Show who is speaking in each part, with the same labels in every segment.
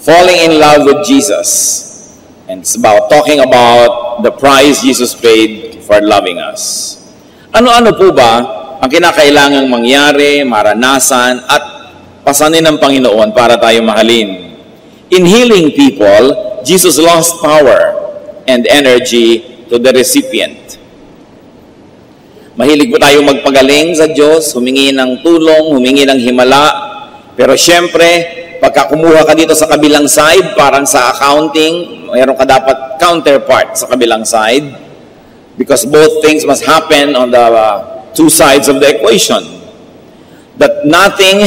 Speaker 1: falling in love with Jesus. And it's about talking about the price Jesus paid for loving us. Ano-ano po ba ang kinakailangang mangyari, maranasan, at pasanin ng Panginoon para tayo mahalin? In healing people, Jesus lost power and energy to the recipient. Mahilig po tayo magpagaling sa Diyos, humingi ng tulong, humingi ng himala, pero syempre, pagka kumuha ka dito sa kabilang side, parang sa accounting, mayroon ka dapat counterpart sa kabilang side because both things must happen on the two sides of the equation. That nothing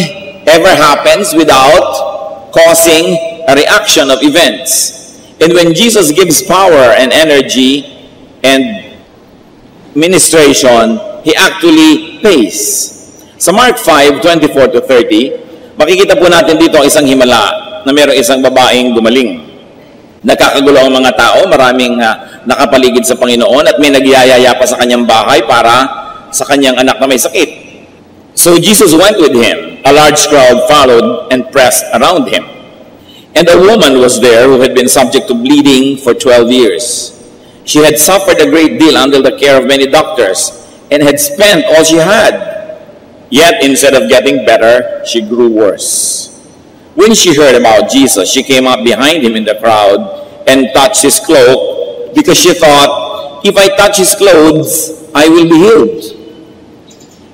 Speaker 1: ever happens without causing a reaction of events. And when Jesus gives power and energy and ministration, He actually pays. Sa Mark 5:24-30, makikita po natin dito ang isang himala na mayroong isang babaeng gumaling. Nakakagulo ang mga tao, maraming nakapaligid sa Panginoon at may nagyayaya pa sa kanyang bahay para sa kanyang anak na may sakit. So Jesus went with him. A large crowd followed and pressed around him. And a woman was there who had been subject to bleeding for 12 years. She had suffered a great deal under the care of many doctors and had spent all she had. Yet instead of getting better, she grew worse. When she heard about Jesus, she came up behind him in the crowd and touched his cloak because she thought, if I touch his clothes, I will be healed.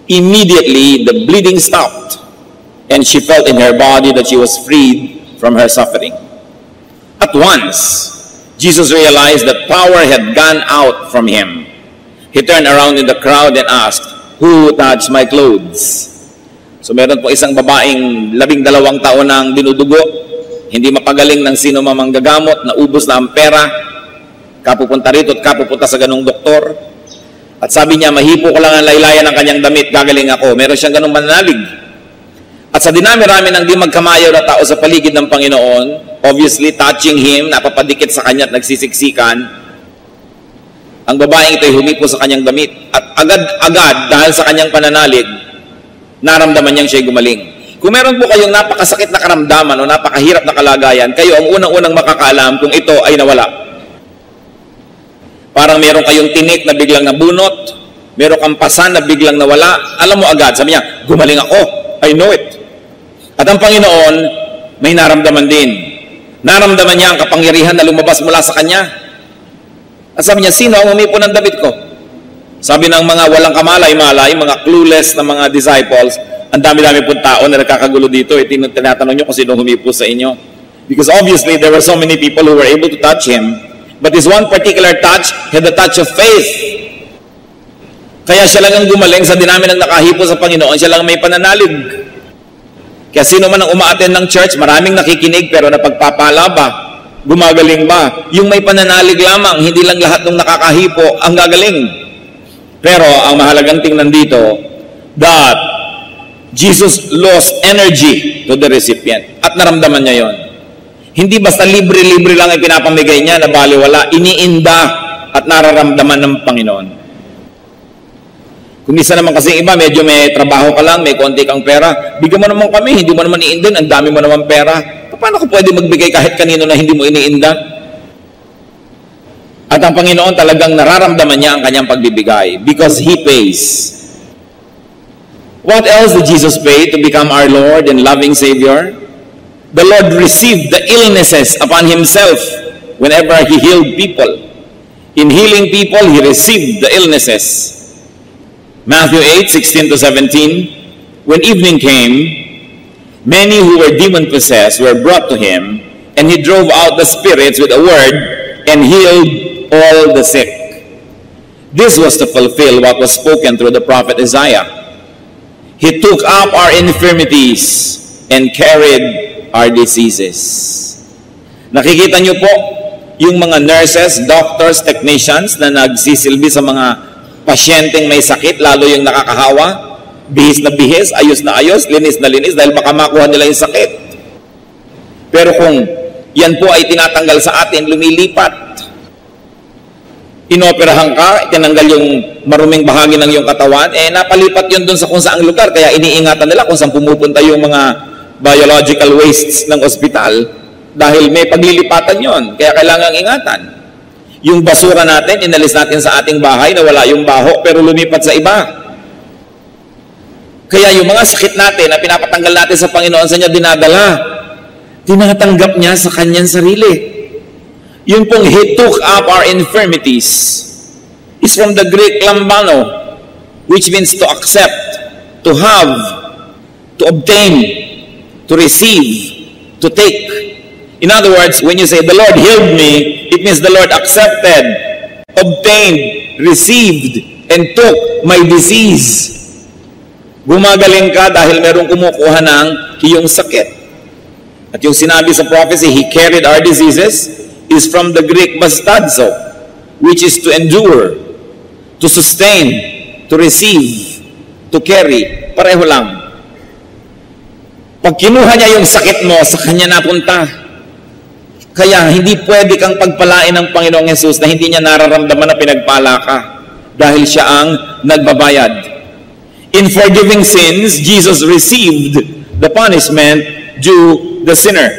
Speaker 1: Immediately, the bleeding stopped, and she felt in her body that she was freed from her suffering. At once, Jesus realized that power had gone out from him. He turned around in the crowd and asked, "Who touched my clothes?" So meron po isang babaeng 12 taon nang dinudugo, hindi mapagaling ng sino mamang gagamot, naubos na ang pera, kapupunta rito at kapupunta sa ganung doktor. At sabi niya, mahipo ko lang ang laylayan ng kanyang damit, gagaling ako. Meron siyang ganung mananalig. At sa dinami-rami ng di magkamayaw na tao sa paligid ng Panginoon, obviously touching him, napapadikit sa kanya at nagsisiksikan, ang babaeng ito'y humipo sa kanyang damit. At agad-agad, dahil sa kanyang pananalig, naramdaman niyang siya'y gumaling. Kung meron po kayong napakasakit na karamdaman o napakahirap na kalagayan, kayo ang unang-unang makakaalam kung ito ay nawala. Parang meron kayong tinik na biglang nabunot, meron kang pasan na biglang nawala, alam mo agad, sabi niya, gumaling ako, I know it. At ang Panginoon, may naramdaman din. Naramdaman niya ang kapangyarihan na lumabas mula sa kanya. At sabi niya, sino ang umipo ng damit ko? Sabi ng mga walang kamalay-malay, mga clueless na mga disciples, ang dami-dami pong tao na nagkakagulo dito, tinatanong nyo kung sino humipo sa inyo. Because obviously, there were so many people who were able to touch him, but this one particular touch had the touch of faith. Kaya siya lang ang gumaling sa dinami ng nakahipo sa Panginoon, siya lang may pananalig. Kaya sino man ang umaattend ng church, maraming nakikinig pero napagpapala ba? Gumagaling ba? Yung may pananalig lamang, hindi lang lahat ng nakakahipo ang gagaling. Pero ang mahalagang tingnan dito, that Jesus lost energy to the recipient. At naramdaman niya yon. Hindi basta libre-libre lang ang pinapamigay niya na baliwala, iniinda at nararamdaman ng Panginoon. Kung isa naman kasi iba, medyo may trabaho ka lang, may konti kang pera, bigyan mo naman kami, hindi mo naman iindin, ang dami mo naman pera. Paano ko pwede magbigay kahit kanino na hindi mo iniinda? At ang Panginoon talagang nararamdaman niya ang kanyang pagbibigay because He pays. What else did Jesus pay to become our Lord and loving Savior? The Lord received the illnesses upon Himself whenever He healed people. In healing people, He received the illnesses. Matthew 8:16-17, when evening came, many who were demon-possessed were brought to Him, and He drove out the spirits with a word and healed all the sick. This was to fulfill what was spoken through the prophet Isaiah. He took up our infirmities and carried our diseases. Nakikita niyo po yung mga nurses, doctors, technicians na nagsisilbi sa mga pasyenteng may sakit, lalo yung nakakahawa, bihis na bihis, ayos na ayos, linis na linis, dahil baka makuha nila yung sakit. Pero kung yan po ay tinatanggal sa atin, lumilipat. Inoperahan ka, tinanggal yung maruming bahagi ng iyong katawan, napalipat yun dun sa kung saang lugar, kaya iniingatan nila kung saan pumupunta yung mga biological wastes ng ospital. Dahil may paglilipatan yon, kaya kailangang ingatan. Yung basura natin, inalis natin sa ating bahay na wala yung baho, pero lumipat sa iba. Kaya yung mga sakit natin na pinapatanggal natin sa Panginoon, sa niya dinadala. Tinatanggap niya sa kanyang sarili. Yung pong He took up our infirmities is from the Greek lambano, which means to accept, to have, to obtain, to receive, to take. In other words, when you say, the Lord healed me, it means the Lord accepted, obtained, received, and took my disease. Gumagaling ka dahil merong kumukuha ng iyong sakit. At yung sinabi sa prophecy, He carried our diseases, is from the Greek bastadzo, which is to endure, to sustain, to receive, to carry. Pareho lang. Pag kinuha niya yung sakit mo, sa kanya napunta. Kaya hindi pwede kang pagpalain ng Panginoong Yesus na hindi niya nararamdaman na pinagpala ka dahil siya ang nagbabayad. In forgiving sins, Jesus received the punishment due the sinner.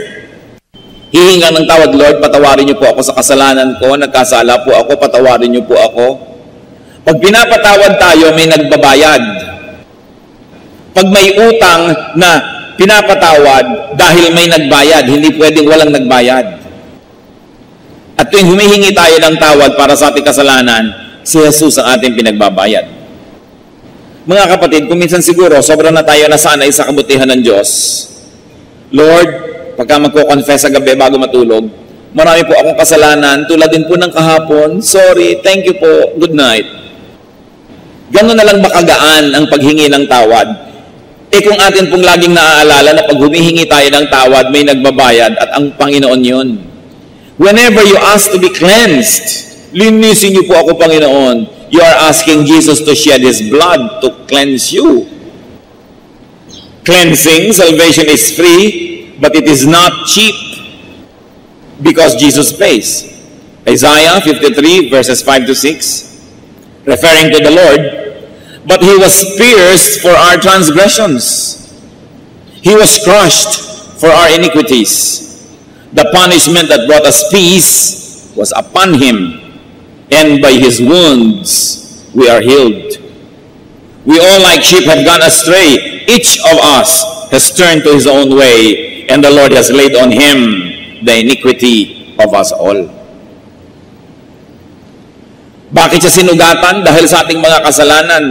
Speaker 1: Hihinga ng tawad, Lord, patawarin niyo po ako sa kasalanan ko, nagkasala po ako, patawarin niyo po ako. Pag pinapatawad tayo, may nagbabayad. Pag may utang na pinapatawad dahil may nagbayad, hindi pwedeng walang nagbayad. At tuwing humihingi tayo ng tawad para sa ating kasalanan, si Jesus ang ating pinagbabayad. Mga kapatid, kung minsan siguro, sobrang na tayo nasanay sa kabutihan ng Diyos. Lord, pagka magko-confess sa gabi bago matulog, marami po akong kasalanan, tulad din po ng kahapon, sorry, thank you po, good night. Gano'n na lang ba kagaan ang paghingi ng tawad? Kung atin pong laging naaalala na pag humihingi tayo ng tawad, may nagbabayad at ang Panginoon yun. Whenever you ask to be cleansed, linisin niyo po ako, Panginoon. You are asking Jesus to shed His blood to cleanse you. Cleansing, salvation is free, but it is not cheap because Jesus pays. Isaiah 53 verses 5 to 6, referring to the Lord, but He was pierced for our transgressions. He was crushed for our iniquities. The punishment that brought us peace was upon Him, and by His wounds we are healed. We all like sheep have gone astray. Each of us has turned to his own way, and the Lord has laid on Him the iniquity of us all. Bakit siya sinugatan? Dahil sa ating mga kasalanan.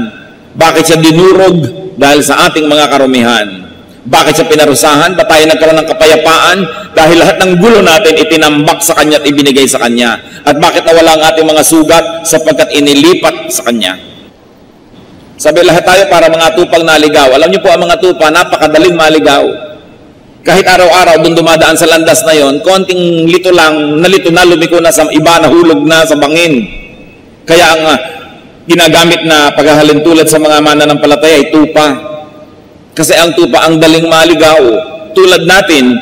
Speaker 1: Bakit siya dinurog? Dahil sa ating mga karumihan. Bakit siya pinarusahan? Ba't tayo nagkaroon ng kapayapaan? Dahil lahat ng gulo natin itinambak sa Kanya at ibinigay sa Kanya. At bakit nawala ang ating mga sugat? Sapagkat inilipat sa Kanya. Sabi, lahat tayo para mga tupang naligaw. Alam niyo po, ang mga tupa, napakadaling maligaw. Kahit araw-araw doon dumadaan sa landas na yon, konting lito lang, nalito na, lumiko na sa iba, nahulog na sa bangin. Kaya ang ginagamit na paghahalin tulad sa mga mananampalataya ay tupa. Kasi ang tupa ang daling maligaw. Tulad natin,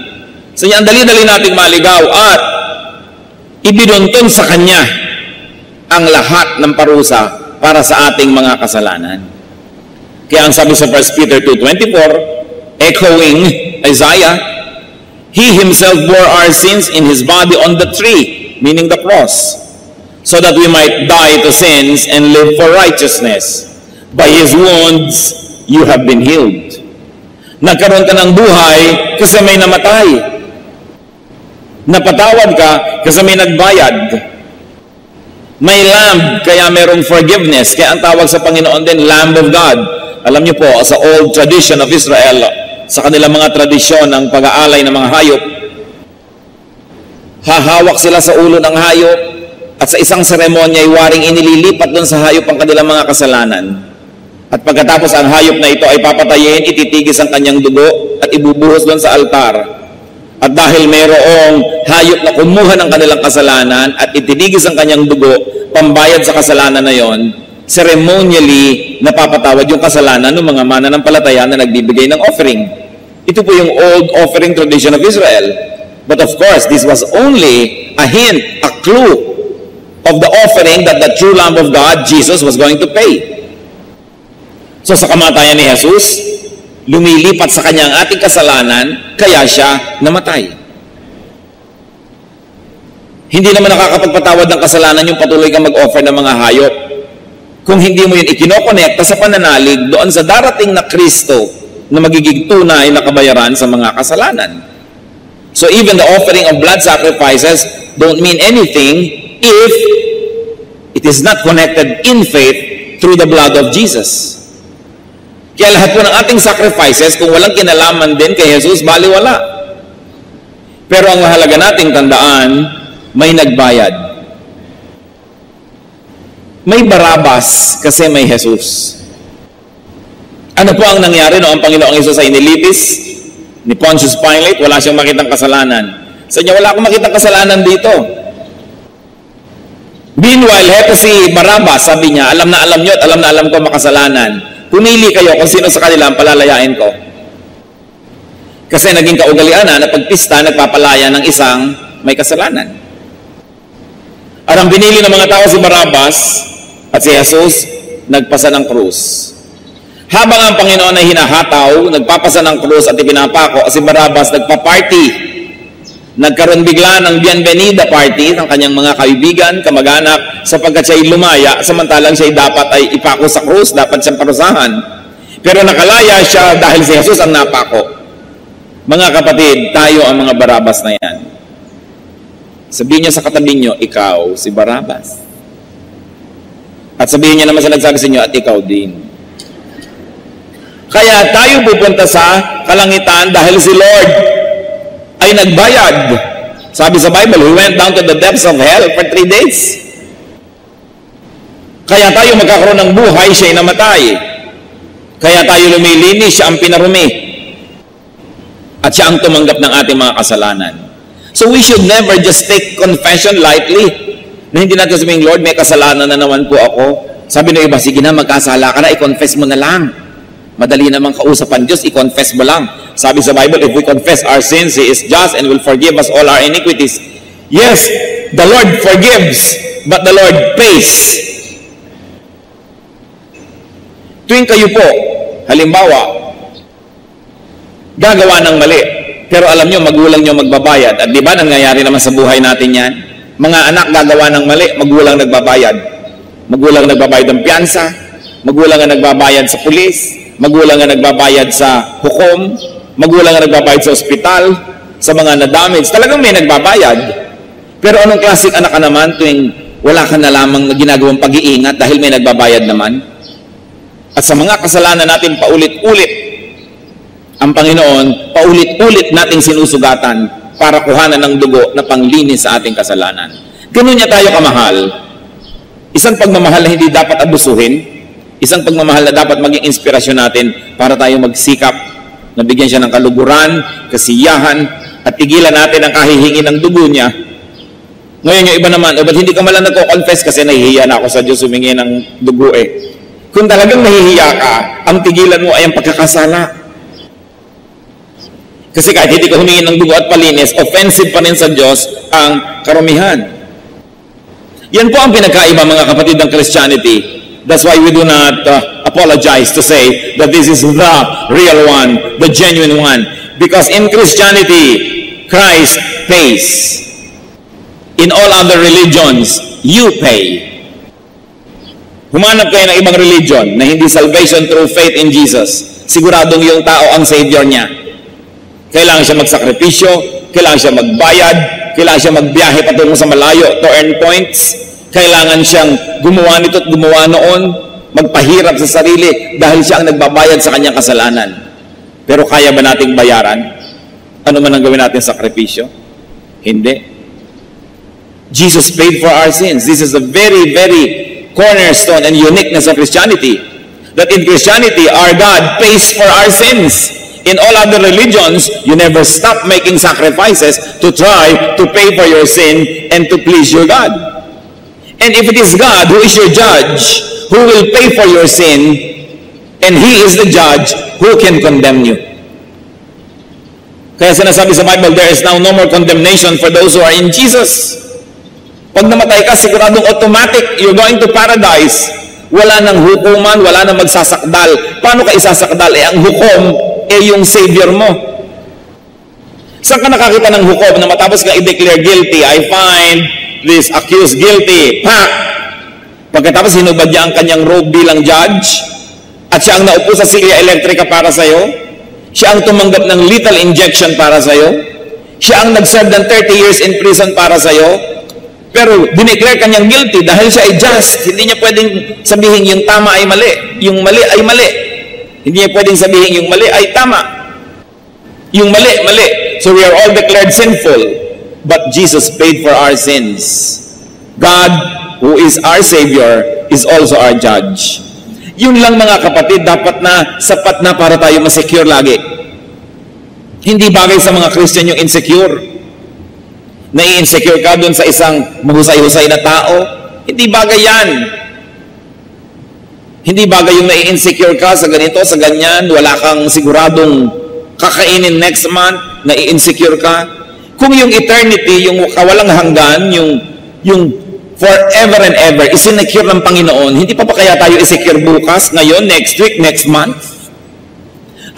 Speaker 1: sa ang dali-dali nating maligaw at ibinuntun sa Kanya ang lahat ng parusa para sa ating mga kasalanan. Kaya ang sabi sa 1 Peter 2:24, echoing Isaiah, He Himself bore our sins in His body on the tree, meaning the cross, so that we might die to sins and live for righteousness. By His wounds, you have been healed. Nagkaroon ka ng buhay kasi may namatay. Napatawad ka kasi may nagbayad. May lamb, kaya merong forgiveness. Kaya ang tawag sa Panginoon din, Lamb of God. Alam niyo po, sa old tradition of Israel, sa kanilang mga tradisyon ng pag-aalay ng mga hayop, hahawak sila sa ulo ng hayop at sa isang seremonya ay waring inililipat doon sa hayop ang kanilang mga kasalanan. At pagkatapos ang hayop na ito ay papatayin, ititigis ang kanyang dugo at ibubuhos doon sa altar. At dahil mayroong hayop na kumuha ng kanilang kasalanan at ititigis ang kanyang dugo, pambayad sa kasalanan na yon, ceremonially napapatawad yung kasalanan ng mga mananampalataya na nagbibigay ng offering. Ito po yung old offering tradition of Israel. But of course, this was only a hint, a clue of the offering that the true Lamb of God, Jesus, was going to pay. So sa kamatayan ni Jesus, lumilipat sa Kanya ang ating kasalanan, kaya Siya namatay. Hindi naman nakakapagpatawad ng kasalanan yung patuloy kang mag-offer ng mga hayop. Kung hindi mo yun ikinokonekta sa pananalig doon sa darating na Kristo na magiging tunay na kabayaran sa mga kasalanan. So even the offering of blood sacrifices don't mean anything if it is not connected in faith through the blood of Jesus. Kaya lahat po ng ating sacrifices, kung walang kinalaman din kay Jesus, baliwala. Pero ang mahalaga nating tandaan, may nagbayad. May Barabas kasi may Jesus. Ano po ang nangyari noong Panginoong Jesus ay nilipis ni Pontius Pilate? Wala siyang makitang kasalanan. Sa niya, wala akong makitang kasalanan dito. Meanwhile, heto si Barabas, sabi niya, alam na alam niyo at alam na alam ko makasalanan. Pumili kayo kung sino sa kanila ang palalayain ko. Kasi naging kaugalian na pagpista, nagpapalaya ng isang may kasalanan. At ang binili ng mga tao si Barabas at si Jesus, nagpasa ng krus. Habang ang Panginoon ay hinahataw, nagpapasa ng krus at ipinapako, si Barabas nagpa-party. Nagkaroon bigla ng bienvenida party ng kanyang mga kaibigan, kamag-anak, sapagkat siya'y lumaya, samantalang siya'y dapat ay ipako sa krus, dapat siyang parusahan. Pero nakalaya siya dahil si Jesus ang napako. Mga kapatid, tayo ang mga Barabas na yan. Sabihin niyo sa katabi niyo, ikaw si Barabas. At sabihin niyo naman sa nagsabi sa inyo, at ikaw din. Kaya tayo pupunta sa kalangitan dahil si Lord ay nagbayad. Sabi sa Bible, He went down to the depths of hell for 3 days. Kaya tayo magkakaroon ng buhay, siya'y namatay. Kaya tayo lumilinis, siya ang pinarumi. At siya ang tumanggap ng ating mga kasalanan. So we should never just take confession lightly. Na hindi natin sabihin, Lord, may kasalanan na naman po ako. Sabi ng iba, sige na, magkasala ka na, i-confess mo na lang. Madali namang kausapan Diyos, i-confess mo lang. Sabi sa Bible, if we confess our sins, He is just and will forgive us all our iniquities. Yes, the Lord forgives, but the Lord pays. Tuwing kayo po, halimbawa, gagawa ng mali, pero alam nyo, magulang nyo magbabayad. At di ba nangyayari naman sa buhay natin yan? Mga anak gagawa ng mali, magulang nagbabayad. Magulang nagbabayad ng piyansa, magulang ang nagbabayad sa pulis, magulang ang nagbabayad sa hukom, magulang ang nagbabayad sa ospital, sa mga na-damage. Talagang may nagbabayad. Pero anong klaseng anak ka naman tuwing wala ka na lamang ginagawang pag-iingat dahil may nagbabayad naman? At sa mga kasalanan natin paulit-ulit, ang Panginoon, paulit-ulit nating sinusugatan para kuhanan ng dugo na panglinis sa ating kasalanan. Ganun niya tayo kamahal. Isang pagmamahal na hindi dapat abusuhin, isang pagmamahal na dapat maging inspirasyon natin para tayo magsikap na bigyan siya ng kaluguran, kasiyahan, at tigilan natin ang kahihingi ng dugo niya. Ngayon yung iba naman, ba't hindi ka malang nagko-confess kasi nahihiya na ako sa Diyos humingi ng dugo eh. Kung talagang nahihiya ka, ang tigilan mo ay ang pagkakasala. Kasi kahit hindi ka humingi ng dugo at palinis, offensive pa rin sa Diyos ang karumihan. Yan po ang pinagkaiba mga kapatid ng Christianity. That's why we do not apologize to say that this is the real one, the genuine one. Because in Christianity, Christ pays. In all other religions, you pay. Humanap kayo ng ibang religion na hindi salvation through faith in Jesus. Siguradong yung tao ang Savior niya. Kailangan siya magsakripisyo, kailangan siya magbayad, kailangan siya magbiyahe patungo sa malayo to earn points. Kailangan siyang gumawa nito at gumawa noon, magpahirap sa sarili dahil siya ang nagbabayad sa kanyang kasalanan. Pero kaya ba nating bayaran? Ano man ang gawin natin sakripisyo? Hindi. Jesus paid for our sins. This is a very, very cornerstone and uniqueness of Christianity. That in Christianity, our God pays for our sins. In all other religions, you never stop making sacrifices to try to pay for your sin and to please your God. And if it is God who is your judge, who will pay for your sin, and He is the judge who can condemn you. Kaya sinasabi sa Bible, there is now no more condemnation for those who are in Jesus. Pag namatay ka, siguradong automatic, you're going to paradise. Wala nang hukuman, wala nang magsasakdal. Paano ka isasakdal? Ang hukom, yung Savior mo. Saan ka nakakita ng hukom na matapos ka i-declare guilty, I find this accused guilty. Pak! Pagkatapos hinubad niya ang kanyang robe bilang judge, at siya ang naupo sa silya elektrika para sa'yo, siya ang tumanggap ng lethal injection para sa'yo, siya ang nag-serve ng 30 years in prison para sa'yo, pero dineclare kanyang guilty dahil siya ay just. Hindi niya pwedeng sabihin yung tama ay mali, yung mali ay mali. Hindi niya pwedeng sabihin yung mali ay tama, yung mali, mali. So we are all declared sinful, but Jesus paid for our sins. God, who is our Savior, is also our judge. Yun lang mga kapatid, dapat na sapat na para tayo masecure lagi. Hindi bagay sa mga Christian yung insecure. Nai-insecure ka dun sa isang mahusay-husay na tao. Hindi bagay yan. Hindi bagay yung nai-insecure ka sa ganito, sa ganyan, wala kang siguradong kakainin next month, nai-insecure ka. Kung yung eternity, yung kawalang hanggan, yung forever and ever, isinsecure ng Panginoon, hindi pa kaya tayo isecure bukas, ngayon, next week, next month?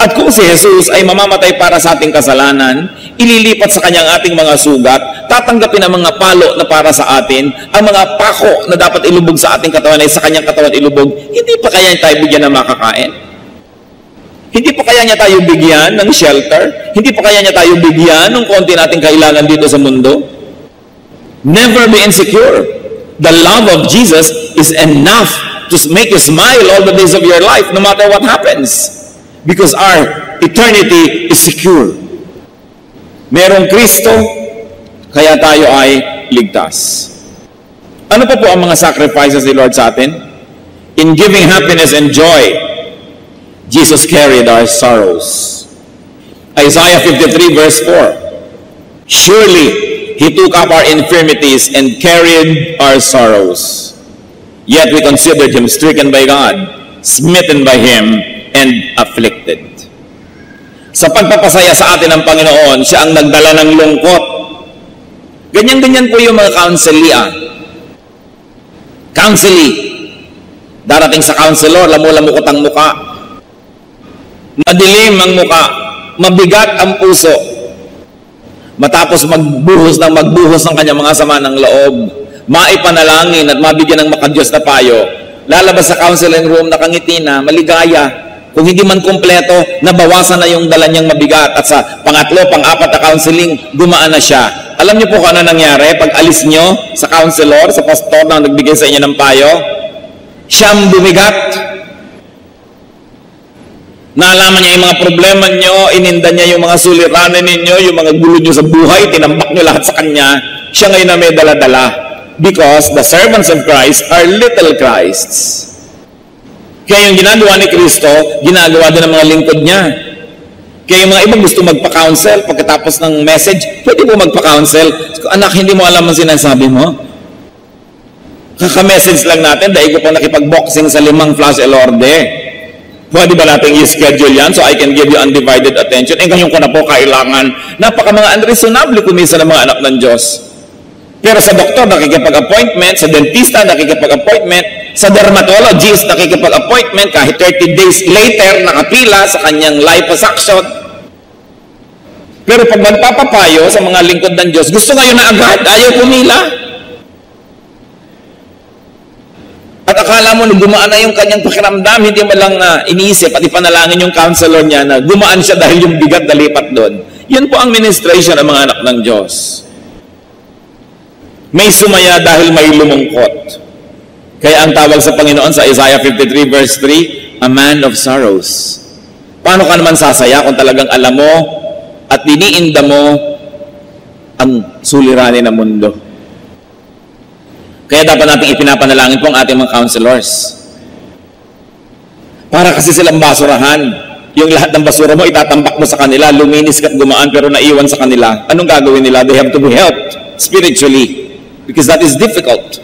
Speaker 1: At kung si Jesus ay mamamatay para sa ating kasalanan, ililipat sa kanyang ating mga sugat, tatanggapin ang mga palo na para sa atin, ang mga pako na dapat ilubog sa ating katawan ay sa kanyang katawan ilubog, hindi pa kaya tayo bigyan ng makakain? Hindi pa kaya niya tayo bigyan ng shelter? Hindi pa kaya niya tayo bigyan ng konti nating kailangan dito sa mundo? Never be insecure. The love of Jesus is enough to make you smile all the days of your life, no matter what happens. Because our eternity is secure. Merong Kristo, kaya tayo ay ligtas. Ano pa po ang mga sacrifices ni Lord sa atin? In giving happiness and joy, Jesus carried our sorrows. Isaiah 53 verse 4. Surely, He took up our infirmities and carried our sorrows. Yet we considered Him stricken by God, smitten by Him, and afflicted. Sa pagpapasaya sa atin ng Panginoon, siya ang nagdala ng lungkot. Ganyan-ganyan po yung mga counselee. Darating sa counselor, lamu-lamukot ang muka. Madilim ang muka. Mabigat ang puso. Matapos magbuhos ng kanyang mga sama ng loob, maipanalangin at mabigyan ng makadiyos na payo, lalabas sa counseling room nakangiti na, maligaya. Kung hindi man kumpleto, nabawasan na yung dala niyang mabigat. At sa pangatlo, pang-apat na counseling, gumaan na siya. Alam niyo po kung ano nangyari? Pag alis niyo sa counselor, sa pastor na nagbigay sa inyo ng payo, siyang bumigat. Naalaman niya yung mga problema niyo, ininda niya yung mga suliranin ninyo, yung mga gulo niyo sa buhay, tinambak niyo lahat sa kanya. Siya ngayon na may dala-dala. Because the servants of Christ are little Christs. Kaya yung ginagawa ni Kristo, ginagawa din ng mga lingkod niya. Kaya yung mga ibang gusto magpa-counsel, pagkatapos ng message, pwede po magpa-counsel. Anak, hindi mo alam ang sinasabi mo? Kaka-message lang natin, dahil ko pang nakipag-boxing sa 5 flash elorde. Pwede ba natin i-schedule yan so I can give you undivided attention? Ngayon ko na po kailangan. Napaka mga unreasonable kumisa ng mga anak ng Diyos. Pero sa doktor, nakikipag-appointment, sa dentista, nakikipag-appointment, sa dermatologist, nakikipag-appointment, kahit 30 days later, nakapila sa kanyang liposuction. Pero pag magpapapayo sa mga lingkod ng Diyos, gusto ngayon na agad, ayaw pumila. At akala mo, gumaan na yung kanyang pakiramdam, hindi mo lang iniisip at ipanalangin yung counselor niya na gumaan siya dahil yung bigat na lipat doon. Yan po ang ministration ng mga anak ng Diyos. May sumaya dahil may lumungkot. Kaya ang tawag sa Panginoon sa Isaiah 53 verse 3, a man of sorrows. Paano ka naman sasaya kung talagang alam mo at iniinda mo ang suliranin ng mundo? Kaya dapat natin ipinapanalangin po ang ating mga counselors. Para kasi silang basurahan. Yung lahat ng basura mo, itatambak mo sa kanila, luminis ka't gumaan pero naiwan sa kanila. Anong gagawin nila? They have to be helped spiritually. Because that is difficult.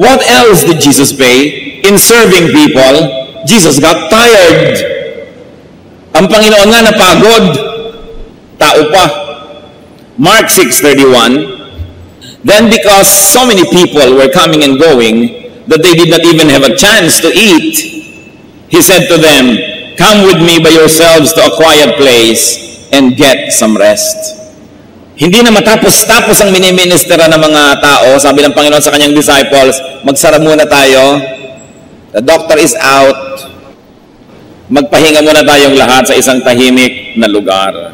Speaker 1: What else did Jesus pay? In serving people, Jesus got tired. Ang Panginoon nga napagod. Tao pa. Mark 6:31. Then because so many people were coming and going, that they did not even have a chance to eat, He said to them, come with me by yourselves to a quiet place and get some rest. Hindi na matapos-tapos ang miniministera ng mga tao. Sabi ng Panginoon sa kanyang disciples, magsara muna tayo. The doctor is out. Magpahinga muna tayong lahat sa isang tahimik na lugar.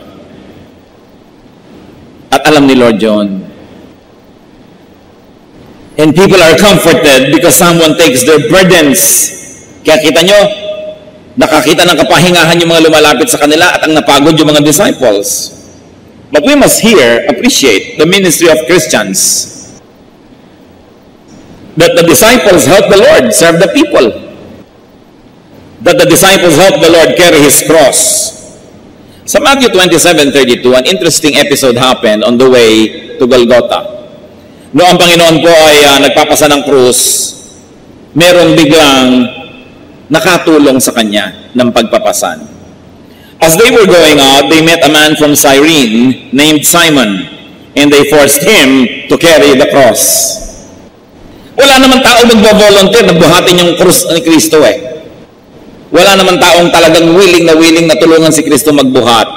Speaker 1: At alam ni Lord John. And people are comforted because someone takes their burdens. Kaya kita nyo, nakakita ng kapahingahan yung mga lumalapit sa kanila at ang napagod yung mga disciples. But we must here appreciate the ministry of Christians. That the disciples help the Lord serve the people. That the disciples help the Lord carry His cross. Sa Matthew 27:32, an interesting episode happened on the way to Golgotha. Noong ang Panginoon po ay nagpapasa ng krus, merong biglang nakatulong sa kanya ng pagpapasan. As they were going out, they met a man from Cyrene named Simon, and they forced him to carry the cross. Wala naman tao magbo-volunteer na buhatin yung krus ni Kristo eh. Wala naman taong talagang willing na tulungan si Kristo magbuhat.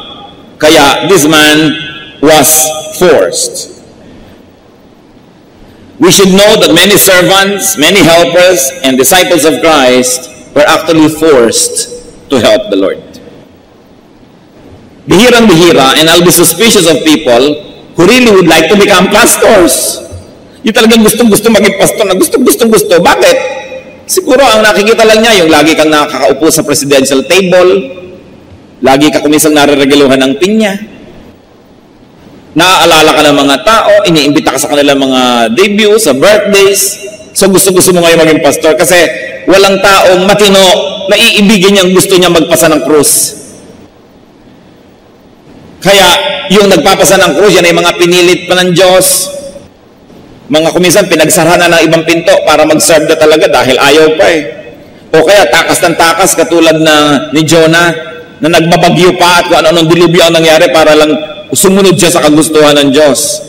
Speaker 1: Kaya this man was forced. We should know that many servants, many helpers, and disciples of Christ were actually forced to help the Lord. Bihirang-bihira, and I'll be suspicious of people who really would like to become pastors. Yung talagang gustong-gusto maging pastor na gusto. Bakit? Siguro ang nakikita lang niya, yung lagi kang nakakaupo sa presidential table, lagi ka kumisang nare-regaluhan ng pinya, naaalala ka ng mga tao, iniimbita ka sa kanilang mga debut, sa birthdays, so gusto-gusto mo ngayon maging pastor kasi walang taong matino na iibigin niyang gusto niya magpasa ng krus. Kaya yung nagpapasa ng krus, yan ay mga pinilit pa ng Diyos. Mga kumisan, pinagsara na ng ibang pinto para mag-serve na talaga dahil ayaw pa eh. O kaya takas ng takas katulad ni Jonah na nagbabagyo pa at kung ano-anong dilubyo ang nangyari para lang sumunod siya sa kagustuhan ng Diyos.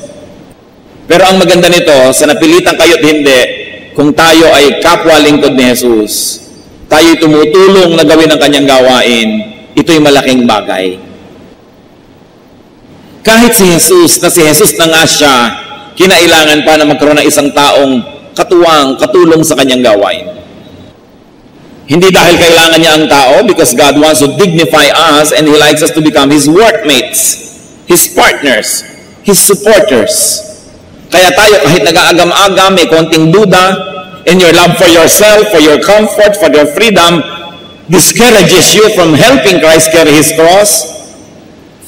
Speaker 1: Pero ang maganda nito, sa napilitan kayo't hindi, kung tayo ay kapwa lingkod ni Jesus, tayo'y tumutulong na gawin ang kanyang gawain, ito'y malaking bagay. Kahit si Jesus na nga siya, kinailangan pa na magkaroon ng isang taong katuwang, katulong sa kanyang gawain. Hindi dahil kailangan niya ang tao, because God wants to dignify us and He likes us to become His workmates, His partners, His supporters. Kaya tayo kahit nag-aagam-agam, may konting duda, and your love for yourself, for your comfort, for your freedom, discourages you from helping Christ carry His cross,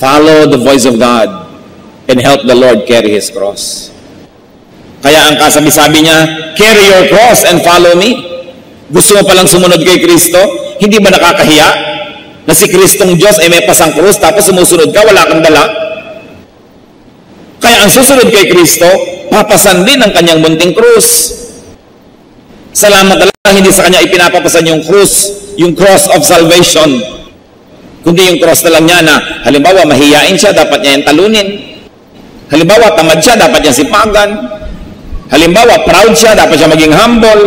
Speaker 1: follow the voice of God and help the Lord carry His cross. Kaya ang kasabi-sabi niya, carry your cross and follow me. Gusto mo palang sumunod kay Kristo? Hindi ba nakakahiya na si Kristong Diyos ay may pasang krus tapos sumusunod ka, wala kang dala? Kaya ang susunod kay Kristo, papasan din ang kanyang munting krus. Salamat Allah, hindi sa kanya ipinapapasan yung krus, yung cross of salvation. Kundi yung cross na lang niya na, halimbawa, mahiyain siya, dapat niya yung talunin. Halimbawa, tamad siya, dapat niya sipagan. Halimbawa, proud siya, dapat siya maging humble.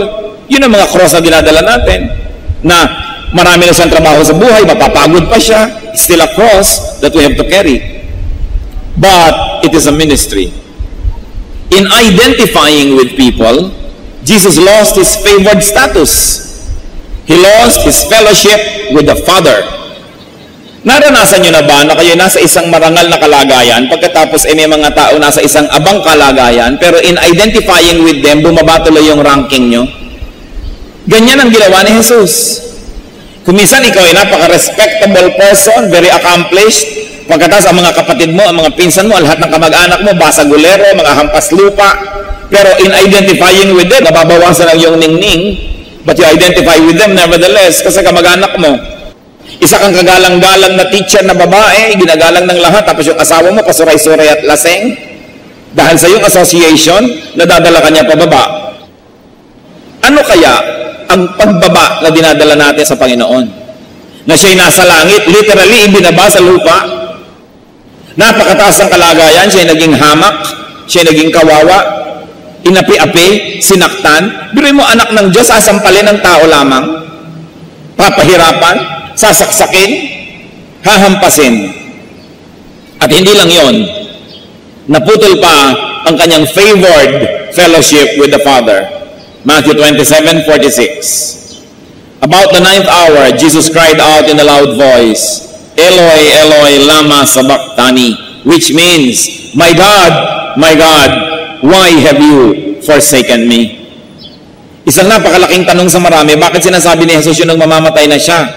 Speaker 1: Yun ang mga cross na dinadala natin. Na marami na siyang trabaho sa buhay, mapapagod pa siya. It's still a cross that we have to carry. But it is a ministry. In identifying with people, Jesus lost His favored status. He lost His fellowship with the Father. Naranasan nyo na ba na kayo nasa isang marangal na kalagayan, pagkatapos may mga tao nasa isang abang kalagayan, pero in identifying with them, bumaba tuloy yung ranking nyo? Ganyan ang ginawa ni Jesus. Kumisan ikaw ay napaka-respectable person, very accomplished, pagkatapos ang mga kapatid mo, ang mga pinsan mo, lahat ng kamag-anak mo, basagulero, mga hampas lupa, pero in identifying with them, nababawasan ang iyong ningning, but you identify with them nevertheless, kasi kamag-anak mo. Isa kang kagalang-galang na teacher na babae, ginagalang ng lahat, tapos yung asawa mo, pasuray-suray at laseng, dahil sa iyong association, nadadala ka niya pababa. Ano kaya ang pagbaba na dinadala natin sa Panginoon? Na siya'y nasa langit, literally, ibinaba sa lupa. Napakataas ang kalagayan, siya'y naging hamak, siya'y naging kawawa, inapi-api, sinaktan. Biruin mo, anak ng Diyos, sasampalin ng tao lamang, papahirapan, sasaksakin, hahampasin. At hindi lang yon. Naputol pa ang kanyang favored fellowship with the Father. Matthew 27:46. About the 9th hour, Jesus cried out in a loud voice, Eloi, Eloi, lama sabachthani, which means, my God, why have you forsaken me? Isang napakalaking tanong sa marami, bakit sinasabi ni Jesus yun nang mamamatay na siya?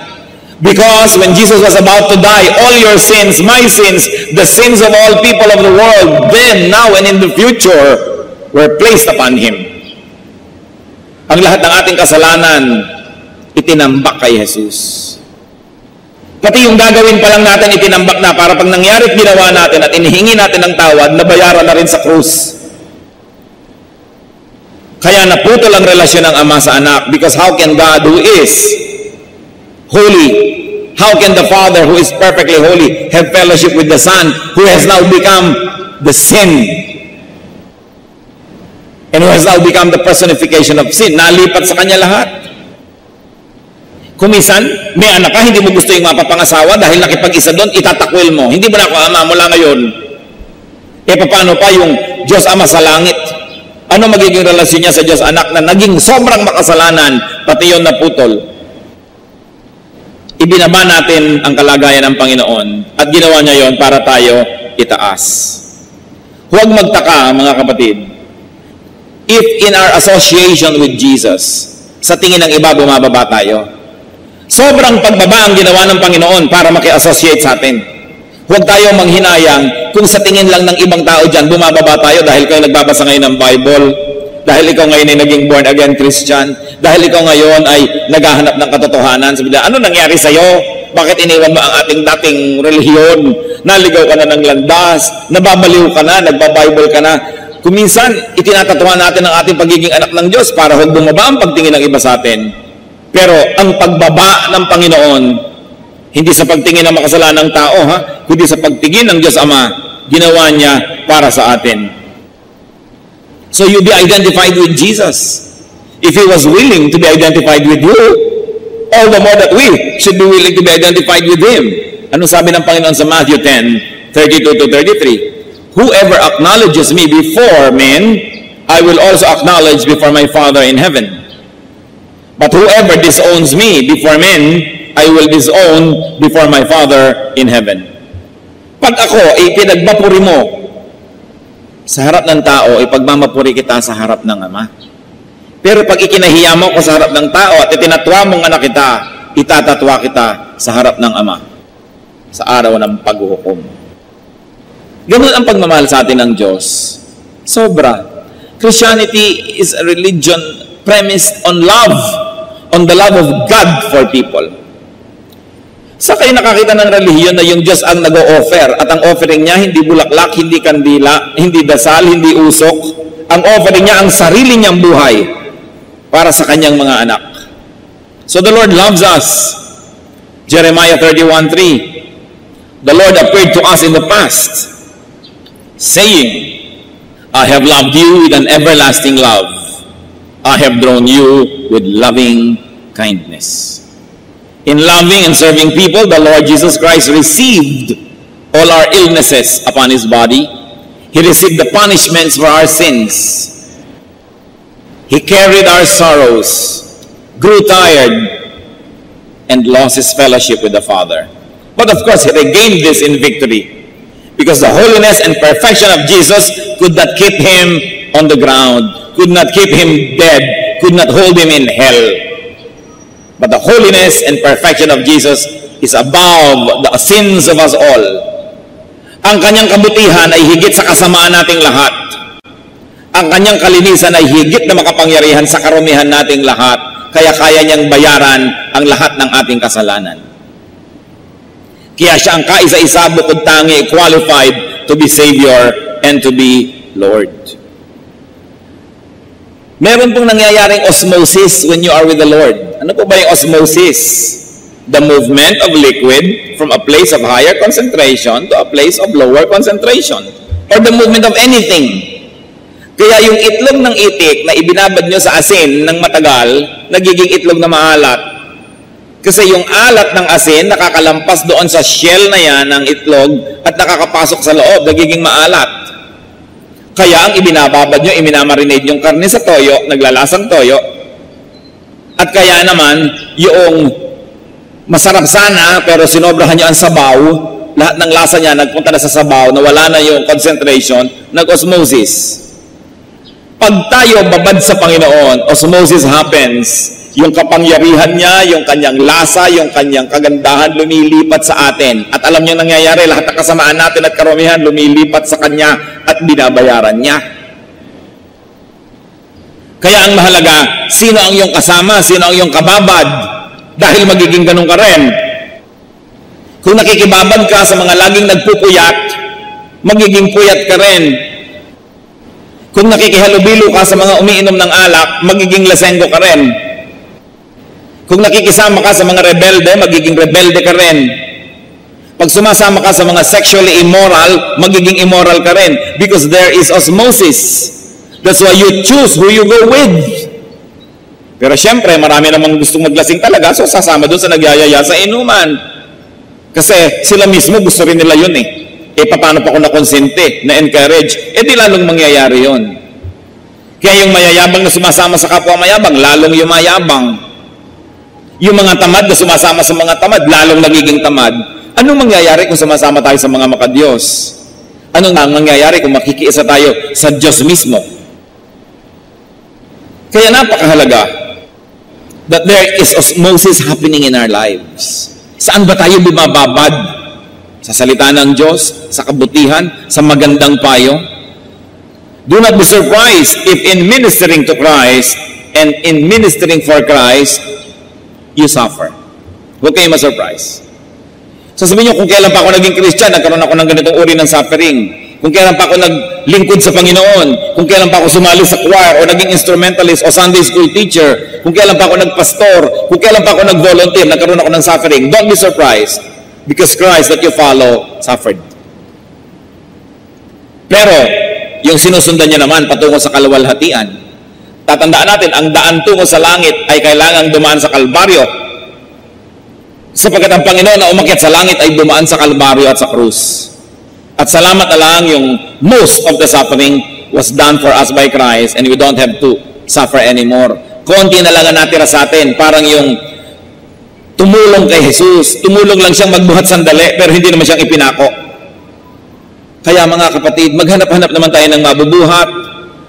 Speaker 1: Because when Jesus was about to die, all your sins, my sins, the sins of all people of the world, then, now, and in the future, were placed upon Him. Ang lahat ng ating kasalanan, itinambak kay Jesus. Pati yung gagawin pa lang natin, itinambak na para pag nangyari at ginawa natin at inihingi natin ng tawad, nabayaran na rin sa krus. Kaya naputol ang relasyon ng Ama sa Anak, because how can God who is holy, how can the Father who is perfectly holy have fellowship with the Son who has now become the sin? And who has now become the personification of sin? Nalipat sa kanya lahat. Kumisan, may anak ka, hindi mo gusto yung mapapangasawa dahil nakipag-isa doon, itatakwil mo. Hindi mo na ako ama mula ngayon. E paano pa yung Diyos Ama sa langit? Ano magiging relasyon niya sa Diyos Anak na naging sobrang makasalanan, pati yun naputol? Ibinaba natin ang kalagayan ng Panginoon at ginawa niya yon para tayo itaas. Huwag magtaka, mga kapatid, if in our association with Jesus, sa tingin ng iba, bumababa tayo. Sobrang pagbaba ang ginawa ng Panginoon para maki-associate sa atin. Huwag tayo manghinayang kung sa tingin lang ng ibang tao dyan, bumababa tayo dahil kayo nagbabasa ngayon ng Bible, dahil ikaw ngayon ay naging born-again Christian, dahil ikaw ngayon ay naghahanap ng katotohanan. Sabi na, ano nangyari sa'yo? Bakit iniwan mo ang ating dating relihiyon? Naligaw ka na ng landas, nababaliw ka na, nagbabible ka na. Kuminsan, itinatatuhan natin ang ating pagiging anak ng Diyos para huwag bumaba ang pagtingin ng iba sa atin. Pero ang pagbaba ng Panginoon, hindi sa pagtingin ng makasalanang tao, kundi sa pagtingin ng Diyos Ama, ginawa niya para sa atin. So you be identified with Jesus. If He was willing to be identified with you, all the more that we should be willing to be identified with Him. Ano sabi ng Panginoon sa Matthew 10:32-33? Whoever acknowledges me before men, I will also acknowledge before my Father in heaven. But whoever disowns me before men, I will disown before my Father in heaven. Pag ako ay pinagbapuri mo sa harap ng tao, ipagmamapuri kita sa harap ng Ama. Pero pag ikinahiya mo ko sa harap ng tao at itinatwa mong anak kita, itatatwa kita sa harap ng Ama sa araw ng paghuhukom. Ganun ang pagmamahal sa atin ng Diyos. Sobra. Christianity is a religion premised on love, on the love of God for people. Sa kayo nakakita ng relihiyon na yung Diyos ang nag-o-offer at ang offering niya hindi bulaklak, hindi kandila, hindi dasal, hindi usok. Ang offering niya ang sarili niyang buhay para sa kanyang mga anak. So the Lord loves us. Jeremiah 31:3. The Lord appeared to us in the past, saying, I have loved you with an everlasting love. I have drawn you with loving kindness. In loving and serving people, the Lord Jesus Christ received all our illnesses upon His body. He received the punishments for our sins. He carried our sorrows, grew tired, and lost His fellowship with the Father. But of course, He regained this in victory. Because the holiness and perfection of Jesus could not keep Him on the ground, could not keep Him dead, could not hold Him in hell. But the holiness and perfection of Jesus is above the sins of us all. Ang kanyang kabutihan ay higit sa kasamaan nating lahat. Ang kanyang kalinisan ay higit na makapangyarihan sa karumihan nating lahat. Kaya kaya niyang bayaran ang lahat ng ating kasalanan. Kaya siya ang kaisa-isa bukod tangi, qualified to be Savior and to be Lord. Meron pong nangyayaring osmosis when you are with the Lord. Ano po ba yung osmosis? The movement of liquid from a place of higher concentration to a place of lower concentration. Or the movement of anything. Kaya yung itlog ng itik na ibinabad nyo sa asin ng matagal, nagiging itlog na maalat. Kasi yung alat ng asin nakakalampas doon sa shell na yan ng itlog at nakakapasok sa loob, nagiging maalat. Kaya ang ibinababad nyo, iminamarinate yung karne sa toyo, naglalasang toyo. At kaya naman, yung masarap sana, pero sinobrahan nyo ang sabaw, lahat ng lasa niya nagpunta na sa sabaw, nawala na yung concentration, nag-osmosis. Pag tayo babad sa Panginoon, osmosis happens. Yung kapangyarihan niya, yung kanyang lasa, yung kanyang kagandahan lumilipat sa atin. At alam niyo nangyayari, lahat ng kasamaan natin at karumihan lumilipat sa kanya at binabayaran niya. Kaya ang mahalaga, sino ang iyong kasama, sino ang iyong kababad, dahil magiging ganun ka rin. Kung nakikibabad ka sa mga laging nagpupuyat, magiging puyat ka rin. Kung nakikihalubilo ka sa mga umiinom ng alak, magiging lasenggo ka rin. Kung nakikisama ka sa mga rebelde, magiging rebelde ka rin. Pag sumasama ka sa mga sexually immoral, magiging immoral ka rin. Because there is osmosis. That's why you choose who you go with. Pero syempre, marami namang gustong maglasing talaga, so sasama doon sa nagyayaya sa inuman. Kasi sila mismo gusto rin nila yun eh. Paano pa kung nakonsente, na-encourage? Di lalong mangyayari yun. Kaya yung mayayabang na sumasama sa kapwa mayabang, lalong yumayabang. Yung mga tamad na sumasama sa mga tamad, lalong nagiging tamad. Anong mangyayari kung sumasama tayo sa mga makadiyos? Anong mangyayari kung makikiisa tayo sa Diyos mismo? Kaya napakahalaga that there is osmosis happening in our lives. Saan ba tayo bumababad? Sa salita ng Diyos, sa kabutihan, sa magandang payo? Do not be surprised if in ministering to Christ and in ministering for Christ, you suffer. Huwag kayo ma-surprise. So sabihin nyo, kung kailan pa ako naging Christian, nagkaroon ako ng ganitong uri ng suffering. Kung kailan pa ako naglingkod sa Panginoon, kung kailan pa ako sumali sa choir, o naging instrumentalist, o Sunday school teacher, kung kailan pa ako nagpastor, kung kailan pa ako nag-volunteer, nagkaroon ako ng suffering. Don't be surprised, because Christ that you follow suffered. Pero, yung sinusundan niya naman patungo sa kaluwalhatian, tatandaan natin, ang daan tungo sa langit ay kailangang dumaan sa Kalbaryo. Sapagkat ang Panginoon na umakyat sa langit ay dumaan sa Kalbaryo at sa krus. At salamat na lang yung most of the suffering was done for us by Christ and we don't have to suffer anymore. Konti na lang ang natira sa atin. Parang yung tumulong kay Jesus. Tumulong lang siyang magbuhat sandali pero hindi naman siyang ipinako. Kaya mga kapatid, maghanap-hanap naman tayo ng mabubuhat.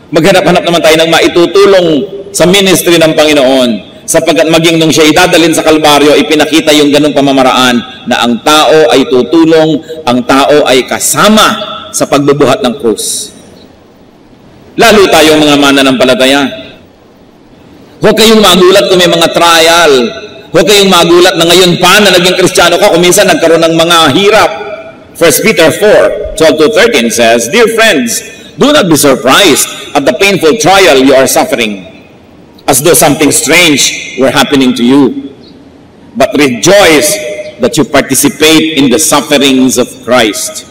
Speaker 1: Maghanap-hanap naman tayo ng maitutulong sa ministry ng Panginoon sapagkat maging nung siya idadalin sa Kalbaryo, ipinakita yung ganung pamamaraan na ang tao ay tutulong, ang tao ay kasama sa pagbubuhat ng krus. Lalo tayong mga mananampalataya. Huwag kayong magulat kung may mga trial. Huwag kayong magulat na ngayon pa na naging Kristiyano ka kung minsan nagkaroon ng mga hirap. 1 Peter 4:12-13 says, Dear friends, do not be surprised at the painful trial you are suffering, as though something strange were happening to you. But rejoice that you participate in the sufferings of Christ,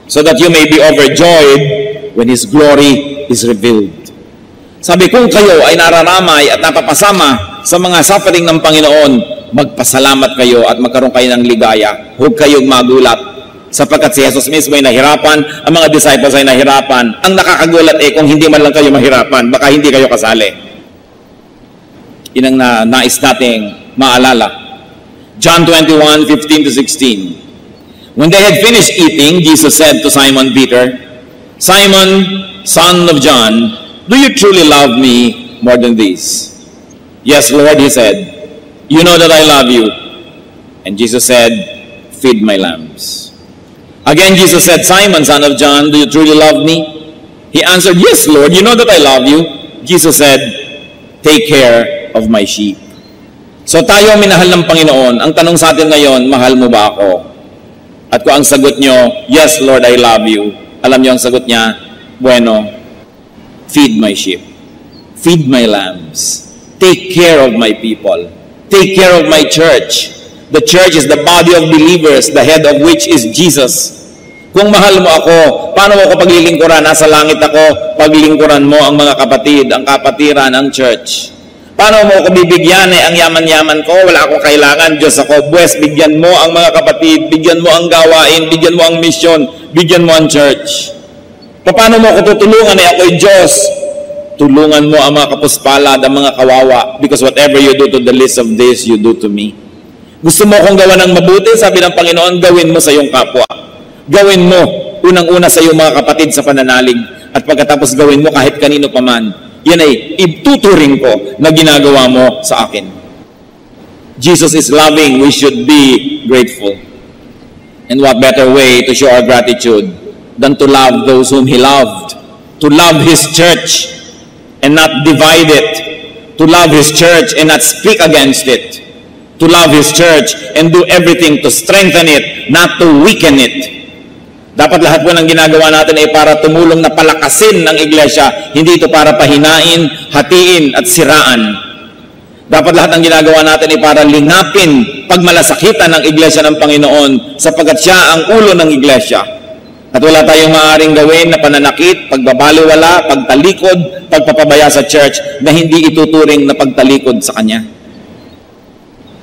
Speaker 1: so that you may be overjoyed when His glory is revealed. Sabi, kung kayo ay nararamay at napapasama sa mga suffering ng Panginoon, magpasalamat kayo at magkaroon kayo ng ligaya. Huwag kayong magulat. Sapagkat si Jesus mismo ay nahirapan, ang mga disciples ay nahirapan. Ang nakakagulat kung hindi man lang kayo mahirapan, baka hindi kayo kasali. Yun ang nais nating maalala. John 21:15-16. When they had finished eating, Jesus said to Simon Peter, Simon, son of John, do you truly love me more than these? Yes, Lord, he said, you know that I love you. And Jesus said, feed my lambs. Again, Jesus said, Simon, son of John, do you truly love me? He answered, yes, Lord, you know that I love you. Jesus said, take care of my sheep. So tayo minahal ng Panginoon. Ang tanong sa atin ngayon, mahal mo ba ako? At kung ang sagot nyo, yes, Lord, I love you. Alam nyo ang sagot niya, bueno, feed my sheep. Feed my lambs. Take care of my people. Take care of my church. The church is the body of believers, the head of which is Jesus. Kung mahal mo ako, paano mo ako paglilingkuran? Nasa langit ako, paglingkuran mo ang mga kapatid, ang kapatiran, ang church. Paano mo ako bibigyan ang yaman-yaman ko? Wala akong kailangan, Diyos ako. Buwes, bigyan mo ang mga kapatid, bigyan mo ang gawain, bigyan mo ang mission, bigyan mo ang church. Paano mo ako tutulungan? Ako'y Diyos. Tulungan mo ang mga kapuspalad, ang mga kawawa, because whatever you do to the least of this, you do to me. Gusto mo akong gawa ng mabuti? Sabi ng Panginoon, gawin mo sa iyong kapwa. Gawin mo, unang-una sa iyong mga kapatid sa pananalig, at pagkatapos gawin mo kahit kanino paman. Yan ay ituturing ko na ginagawa mo sa akin. Jesus is loving, we should be grateful. And what better way to show our gratitude than to love those whom He loved, to love His church, and not divide it, to love His church and not speak against it, to love His church and do everything to strengthen it, not to weaken it. Dapat lahat po ng ginagawa natin ay para tumulong na palakasin ng iglesia, hindi ito para pahinain, hatiin at siraan. Dapat lahat ng ginagawa natin ay para lingapin pagmalasakitan ng iglesia ng Panginoon sapagkat siya ang ulo ng iglesia. At wala tayong maaaring gawin na pananakit, pagbabaliwala, pagtalikod, pagpapabaya sa church na hindi ituturing na pagtalikod sa Kanya.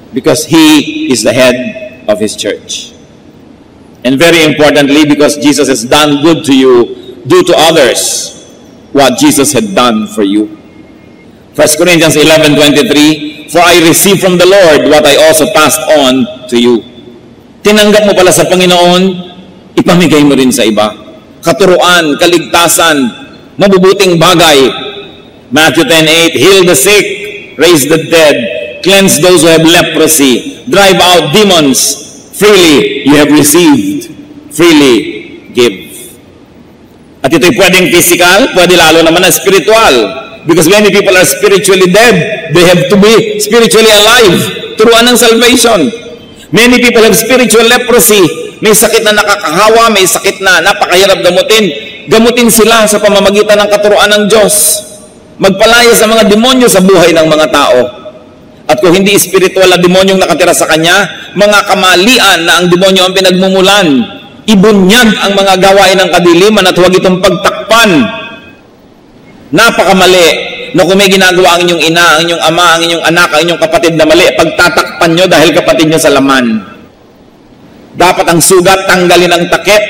Speaker 1: Because He is the head of His church. And very importantly, because Jesus has done good to you, do to others what Jesus had done for you. 1 Corinthians 11:23, for I received from the Lord what I also passed on to you. Tinanggap mo pala sa Panginoon, ipamigay mo rin sa iba. Katuruan, kaligtasan, mabubuting bagay. Matthew 10:8, heal the sick, raise the dead, cleanse those who have leprosy, drive out demons. Freely you have received, freely give. At ito'y pwedeng physical, pwede lalo naman na spiritual. Because many people are spiritually dead. They have to be spiritually alive. Turuan ng salvation. Many people have spiritual leprosy. May sakit na nakakahawa, may sakit na napakahirap gamutin. Gamutin sila sa pamamagitan ng katuruan ng Diyos. Magpalaya sa mga demonyo sa buhay ng mga tao. At kung hindi spiritual na demonyong nakatira sa kanya, mga kamalian na ang demonyo ang pinagmumulan. Ibunyag ang mga gawain ng kadiliman at huwag itong pagtakpan. Napakamali na kung may ginagawa ang inyong ina, ang inyong ama, ang inyong anak, ang inyong kapatid na mali, pagtatakpan nyo dahil kapatid nyo sa laman. Dapat ang sugat tanggalin ang takip